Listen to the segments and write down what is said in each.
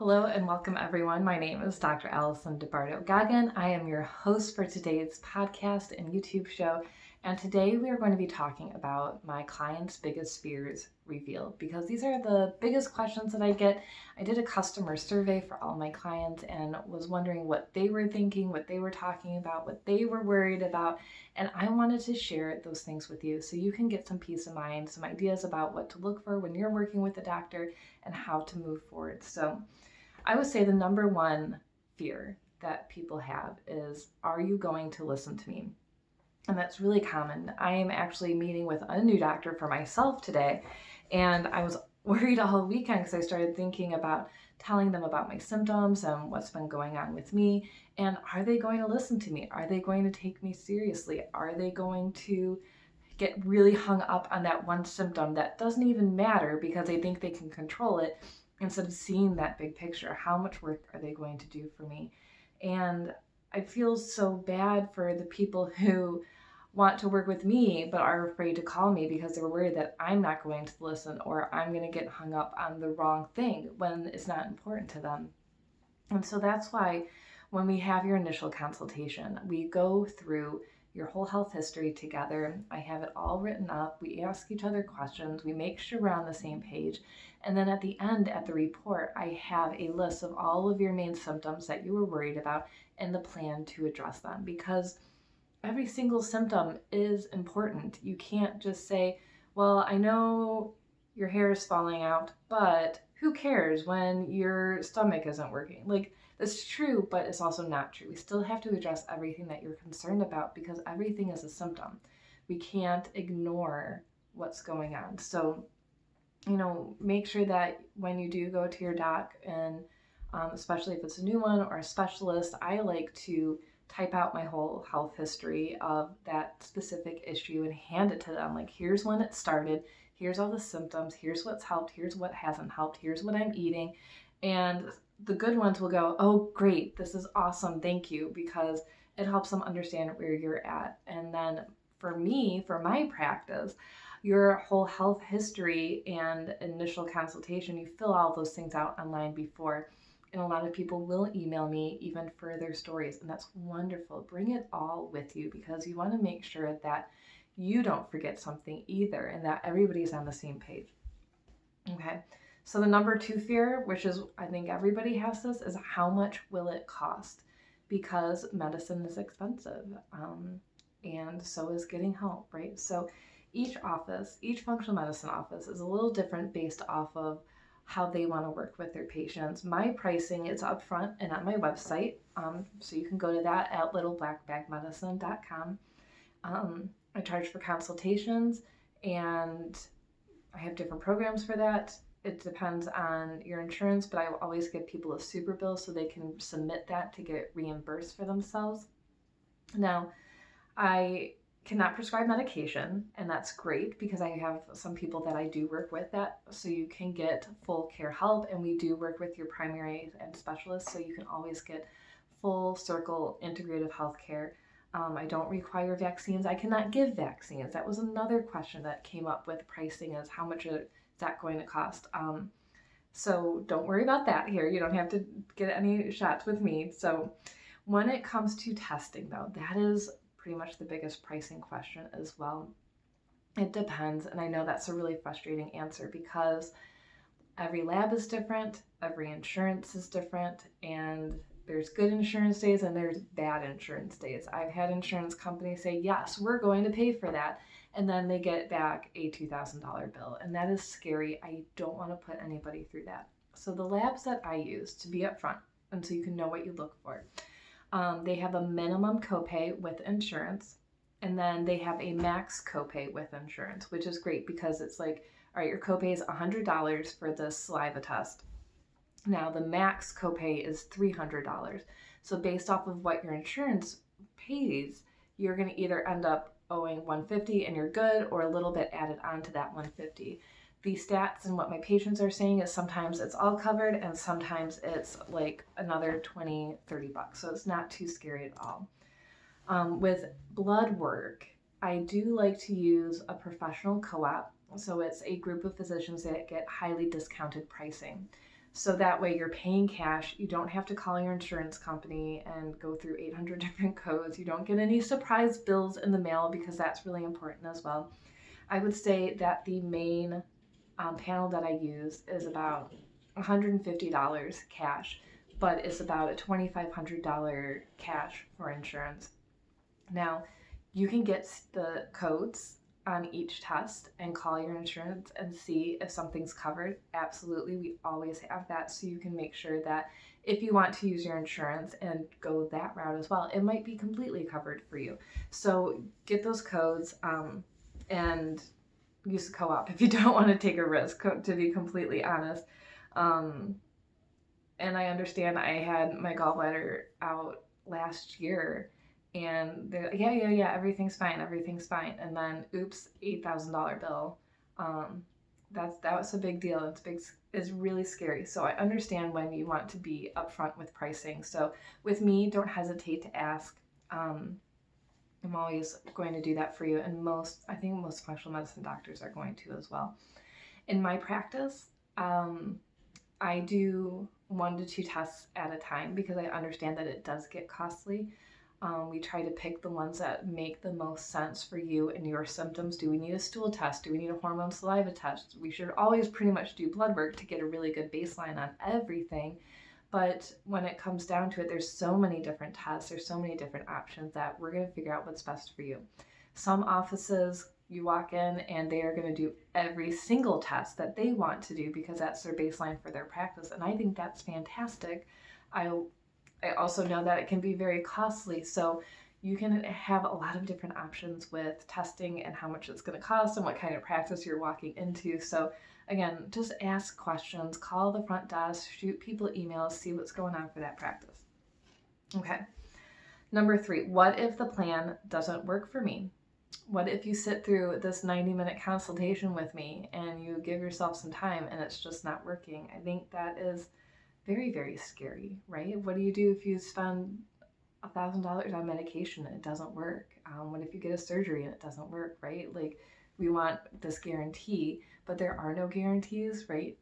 Hello and welcome everyone. My name is Dr. Alison Goggin. I am your host for today's podcast and YouTube show. And today we are going to be talking about my clients' biggest fears revealed, because these are the biggest questions that I get. I did a customer survey for all my clients and was wondering what they were thinking, what they were talking about, what they were worried about. And I wanted to share those things with you so you can get some peace of mind, some ideas about what to look for when you're working with a doctor and how to move forward. So I would say the number one fear that people have is, are you going to listen to me? And that's really common. I am actually meeting with a new doctor for myself today, and I was worried all weekend because I started thinking about telling them about my symptoms and what's been going on with me. And are they going to listen to me? Are they going to take me seriously? Are they going to get really hung up on that one symptom that doesn't even matter because they think they can control it, instead of seeing that big picture? How much work are they going to do for me? And I feel so bad for the people who want to work with me but are afraid to call me because they're worried that I'm not going to listen or I'm going to get hung up on the wrong thing when it's not important to them. And so that's why when we have your initial consultation, we go through your whole health history together. I have it all written up. We ask each other questions. We make sure we're on the same page. And then at the end, at the report, I have a list of all of your main symptoms that you were worried about and the plan to address them, because every single symptom is important. You can't just say, well, I know your hair is falling out, but who cares when your stomach isn't working? Like, that's true, but it's also not true. We still have to address everything that you're concerned about because everything is a symptom. We can't ignore what's going on. So, make sure that when you do go to your doc, and especially if it's a new one or a specialist, I like to type out my whole health history of that specific issue and hand it to them. Like, here's when it started, here's all the symptoms, here's what's helped, here's what hasn't helped, here's what I'm eating. And the good ones will go, oh, great, this is awesome, thank you, because it helps them understand where you're at. And then for me, for my practice, your whole health history and initial consultation, you fill all those things out online before. And a lot of people will email me even for their stories, and that's wonderful. Bring it all with you because you want to make sure that you don't forget something either and that everybody's on the same page. Okay, so the number two fear, which is, I think everybody has this, is how much will it cost? Because medicine is expensive, and so is getting help, right? So each functional medicine office is a little different based off of how they want to work with their patients. My pricing is upfront and on my website, so you can go to that at littleblackbagmedicine.com. I charge for consultations, and I have different programs for that. It depends on your insurance, but I will always give people a super bill so they can submit that to get reimbursed for themselves. Now, I cannot prescribe medication, and that's great because I have some people that I do work with that, so you can get full care help, and we do work with your primary and specialists, so you can always get full circle integrative health care. I don't require vaccines. I cannot give vaccines. That was another question that came up with pricing, is how much is that going to cost? So don't worry about that here. You don't have to get any shots with me. So when it comes to testing, though, that is pretty much the biggest pricing question as well. It depends, and I know that's a really frustrating answer because every lab is different, every insurance is different, and there's good insurance days and there's bad insurance days. I've had insurance companies say, yes, we're going to pay for that, and then they get back a $2,000 bill, and that is scary. I don't want to put anybody through that. So the labs that I use, to be upfront, and so you can know what you look for, they have a minimum copay with insurance, and then they have a max copay with insurance, which is great because it's like, all right, your copay is $100 for this saliva test. Now the max copay is $300. So based off of what your insurance pays, you're going to either end up owing $150 and you're good, or a little bit added on to that $150. The stats and what my patients are saying is sometimes it's all covered and sometimes it's like another $20, $30. So it's not too scary at all. With blood work, I do like to use a professional co-op. So it's a group of physicians that get highly discounted pricing. So that way you're paying cash. You don't have to call your insurance company and go through 800 different codes. You don't get any surprise bills in the mail, because that's really important as well. I would say that the main panel that I use is about $150 cash, but it's about a $2,500 cash for insurance. Now, you can get the codes on each test and call your insurance and see if something's covered. Absolutely, we always have that, so you can make sure that if you want to use your insurance and go that route as well, it might be completely covered for you. So get those codes and use the co-op if you don't want to take a risk, to be completely honest. And I understand I had my gallbladder out last year, and they're like, yeah, everything's fine. And then, oops, $8,000 bill. That was a big deal. It's really scary. So I understand when you want to be upfront with pricing. So with me, don't hesitate to ask. I'm always going to do that for you, and I think most functional medicine doctors are going to as well. In my practice, I do 1 to 2 tests at a time, because I understand that it does get costly. We try to pick the ones that make the most sense for you and your symptoms. Do we need a stool test? Do we need a hormone saliva test? We should always pretty much do blood work to get a really good baseline on everything. But when it comes down to it, there's so many different tests, there's so many different options that we're going to figure out what's best for you. Some offices, you walk in and they are going to do every single test that they want to do because that's their baseline for their practice. And I think that's fantastic. I also know that it can be very costly. So you can have a lot of different options with testing and how much it's going to cost and what kind of practice you're walking into. So again, just ask questions, call the front desk, shoot people emails, see what's going on for that practice. Okay. Number 3, what if the plan doesn't work for me? What if you sit through this 90-minute consultation with me and you give yourself some time and it's just not working? I think that is very, very scary, right? What do you do if you spend $1,000 on medication and it doesn't work? What if you get a surgery and it doesn't work, right? Like, we want this guarantee, but there are no guarantees, right?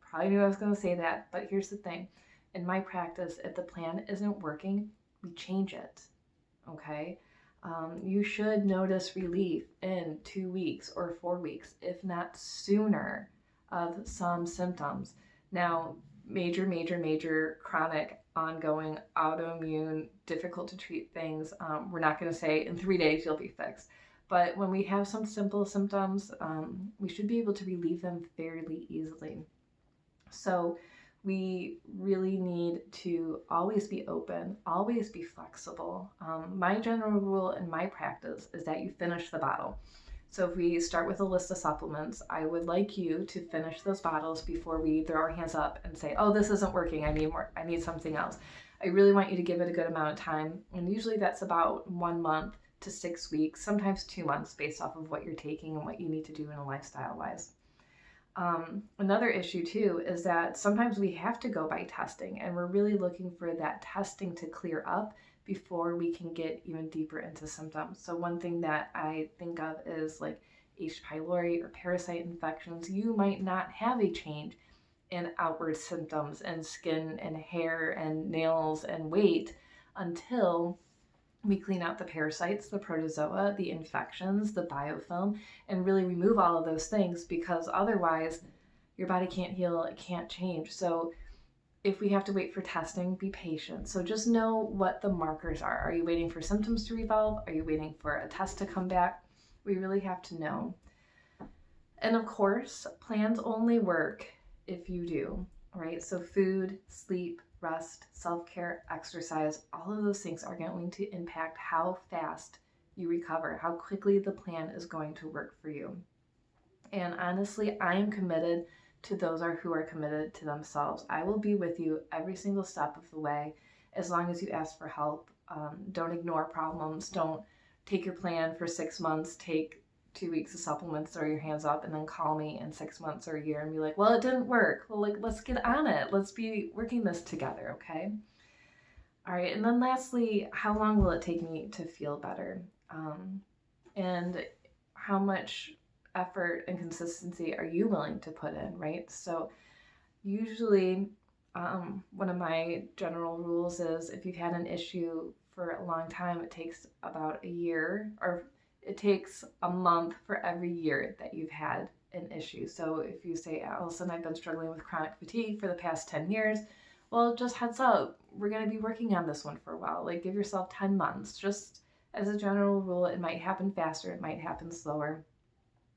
Probably knew I was going to say that, but here's the thing. In my practice, if the plan isn't working, we change it, okay? You should notice relief in 2 weeks or 4 weeks, if not sooner, of some symptoms. Now, major chronic, ongoing, autoimmune, difficult to treat things, we're not going to say in 3 days you'll be fixed. But when we have some simple symptoms, we should be able to relieve them fairly easily. So we really need to always be open, always be flexible. My general rule in my practice is that you finish the bottle. So if we start with a list of supplements, I would like you to finish those bottles before we throw our hands up and say, oh, this isn't working, I need more, I need something else. I really want you to give it a good amount of time. And usually that's about 1 month to 6 weeks, sometimes 2 months, based off of what you're taking and what you need to do in a lifestyle-wise. Another issue too is that sometimes we have to go by testing, and we're really looking for that testing to clear up before we can get even deeper into symptoms. So one thing that I think of is like H. pylori or parasite infections. You might not have a change in outward symptoms and skin and hair and nails and weight until we clean out the parasites, the protozoa, the infections, the biofilm, and really remove all of those things, because otherwise your body can't heal, it can't change. So if we have to wait for testing, be patient. So just know what the markers are. Are you waiting for symptoms to resolve? Are you waiting for a test to come back? We really have to know. And of course, plans only work if you do, right? So food, sleep, rest, self-care, exercise, all of those things are going to impact how fast you recover, how quickly the plan is going to work for you. And honestly, I am committed to those who are committed to themselves. I will be with you every single step of the way, as long as you ask for help. Don't ignore problems. Don't take your plan for 6 months, take 2 weeks of supplements, throw your hands up, and then call me in 6 months or a year and be like, well, it didn't work. Well, like, let's get on it. Let's be working this together, okay? All right, and then lastly, how long will it take me to feel better? And how much effort and consistency are you willing to put in, right? So Usually, one of my general rules is if you've had an issue for a long time, it takes about a year, or it takes a month for every year that you've had an issue. So if you say, Allison, I've been struggling with chronic fatigue for the past 10 years, well, just heads up, we're going to be working on this one for a while. Like, give yourself 10 months. Just as a general rule, it might happen faster, it might happen slower.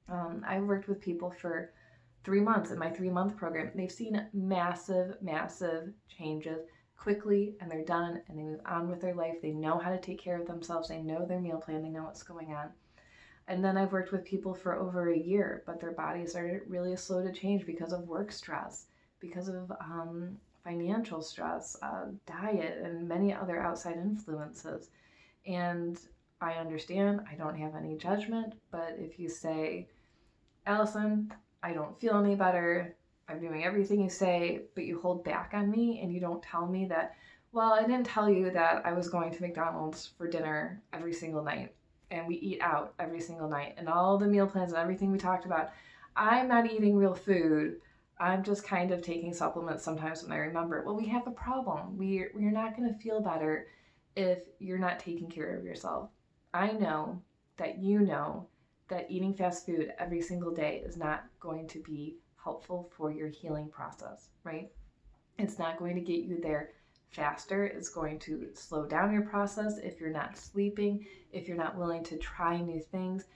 I've worked with people for 3 months in my 3-month program. They've seen massive, massive changes quickly, and they're done, and they move on with their life. They know how to take care of themselves. They know their meal plan. They know what's going on. And then I've worked with people for over a year, but their bodies are really slow to change because of work stress, because of financial stress, diet, and many other outside influences. And I understand, I don't have any judgment, but if you say, Allison, I don't feel any better, I'm doing everything you say, but you hold back on me and you don't tell me that, well, I didn't tell you that I was going to McDonald's for dinner every single night and we eat out every single night and all the meal plans and everything we talked about. I'm not eating real food. I'm just kind of taking supplements sometimes when I remember. Well, we have a problem. We're not going to feel better if you're not taking care of yourself. I know that you know that eating fast food every single day is not going to be helpful for your healing process, right? It's not going to get you there faster. It's going to slow down your process if you're not sleeping, if you're not willing to try new things.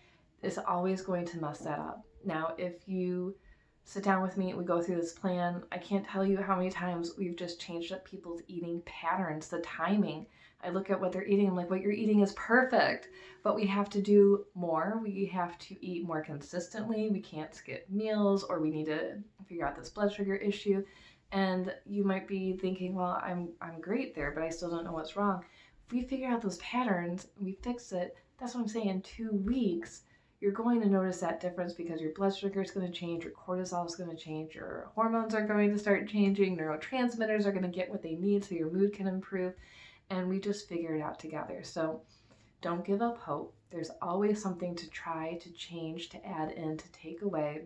It's always going to mess that up. Now, if you sit down with me and we go through this plan, I can't tell you how many times we've just changed up people's eating patterns, the timing. I look at what they're eating, I'm like, what you're eating is perfect, but we have to do more. We have to eat more consistently. We can't skip meals, or we need to figure out this blood sugar issue. And you might be thinking, well, I'm great there, but I still don't know what's wrong. If we figure out those patterns, we fix it, that's what I'm saying, in 2 weeks, you're going to notice that difference because your blood sugar is going to change, your cortisol is going to change, your hormones are going to start changing, neurotransmitters are going to get what they need so your mood can improve, and we just figure it out together. So don't give up hope. There's always something to try, to change, to add in, to take away.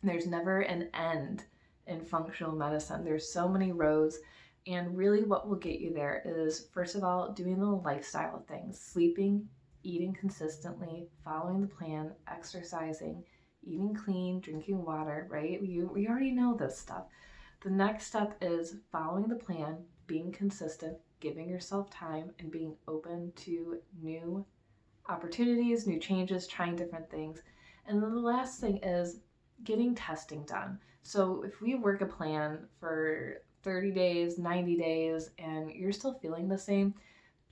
There's never an end in functional medicine. There's so many roads, and really what will get you there is, first of all, doing the lifestyle things, sleeping, eating consistently, following the plan, exercising, eating clean, drinking water, right? We already know this stuff. The next step is following the plan, being consistent, giving yourself time, and being open to new opportunities, new changes, trying different things. And then the last thing is getting testing done. So if we work a plan for 30 days, 90 days, and you're still feeling the same,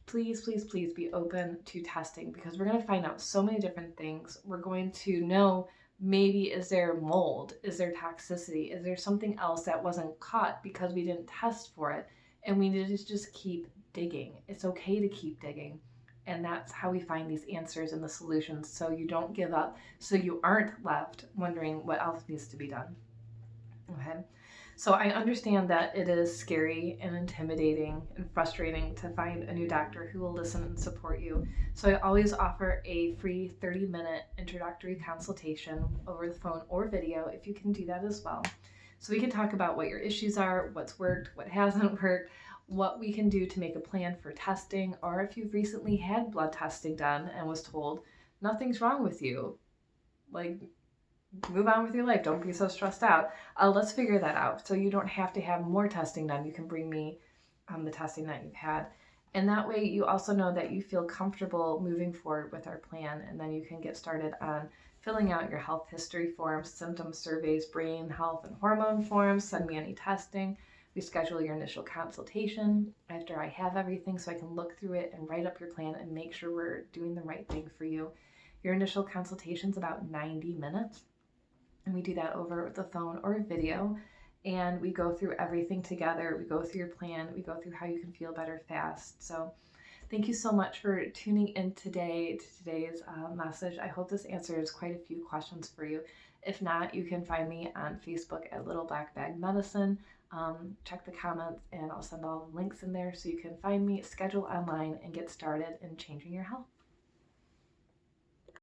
please, please, please be open to testing, because we're going to find out so many different things. We're going to know, maybe, is there mold? Is there toxicity? Is there something else that wasn't caught because we didn't test for it? And we need to just keep digging. It's okay to keep digging. And that's how we find these answers and the solutions, so you don't give up, so you aren't left wondering what else needs to be done. Okay? So I understand that it is scary and intimidating and frustrating to find a new doctor who will listen and support you. So I always offer a free 30-minute introductory consultation over the phone or video, if you can do that as well. So we can talk about what your issues are, what's worked, what hasn't worked, what we can do to make a plan for testing, or if you've recently had blood testing done and was told nothing's wrong with you, like, move on with your life, don't be so stressed out. Let's figure that out. So you don't have to have more testing done. You can bring me the testing that you've had. And that way you also know that you feel comfortable moving forward with our plan, and then you can get started on filling out your health history forms, symptom surveys, brain health and hormone forms. Send me any testing. We schedule your initial consultation after I have everything, so I can look through it and write up your plan and make sure we're doing the right thing for you. Your initial consultation is about 90 minutes, and we do that over the phone or video, and we go through everything together. We go through your plan. We go through how you can feel better fast. So thank you so much for tuning in today to today's message. I hope this answers quite a few questions for you. If not, you can find me on Facebook at Little Black Bag Medicine. Check the comments and I'll send all the links in there so you can find me, schedule online, and get started in changing your health.